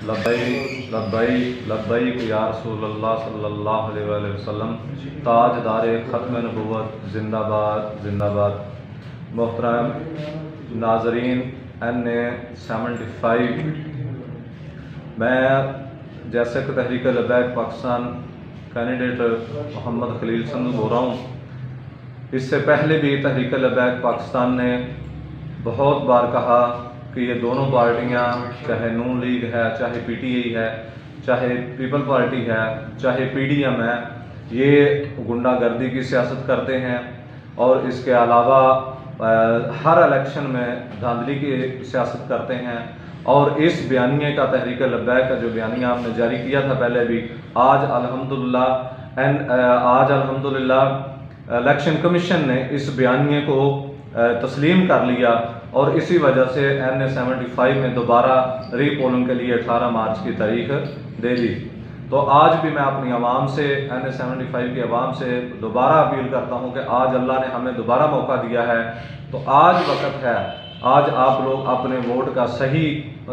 لبیک لبیک لبیک یا رسول اللہ صلی اللہ علیہ وآلہ وسلم، تاجدار ختم نبوت، زندہ باد زندہ باد۔ محترم ناظرین NA75، میں جیسے کہ تحریک لبیک پاکستان کینڈیڈیٹ محمد خلیل سندھو بول رہا ہوں۔ اس سے پہلے بھی تحریک لبیک پاکستان نے بہت بار کہا کہ یہ دونوں پارٹیاں، چاہے نون لیگ ہے، چاہے PTI ہے، چاہے پیپل پارٹی ہے، چاہے PDM ہے، یہ غنڈہ گردی کی سیاست کرتے ہیں اور اس کے علاوہ ہر الیکشن میں دھاندلی کی سیاست کرتے ہیں۔ اور اس بیانیے کا، تحریک لبیک کا جو بیانیہ آپ نے جاری کیا تھا پہلے بھی، آج الحمدللہ الیکشن کمیشن نے اس بیانیے کو تسلیم کر لیا اور اسی وجہ سے NA75 میں دوبارہ ری پولنگ کے لیے 18 مارچ کی تاریخ دے دی۔ تو آج بھی میں اپنی عوام سے، NA75 کی عوام سے دوبارہ اپیل کرتا ہوں کہ آج اللہ نے ہمیں دوبارہ موقع دیا ہے، تو آج وقت ہے، آج آپ لوگ اپنے ووٹ کا صحیح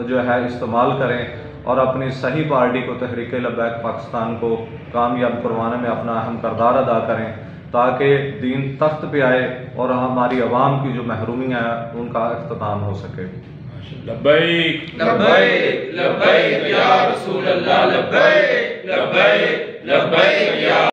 جو ہے استعمال کریں اور اپنی صحیح پارٹی کو، تحریک لبیک پاکستان کو کامیاب کروانے میں اپنا اہم کردار ادا کریں، تاکہ دین تخت پہ آئے اور ہماری عوام کی جو محرومیاں ہیں ان کا اختتام ہو سکے۔ لبیک لبیک لبیک یا رسول اللہ، لبیک لبیک لبیک یا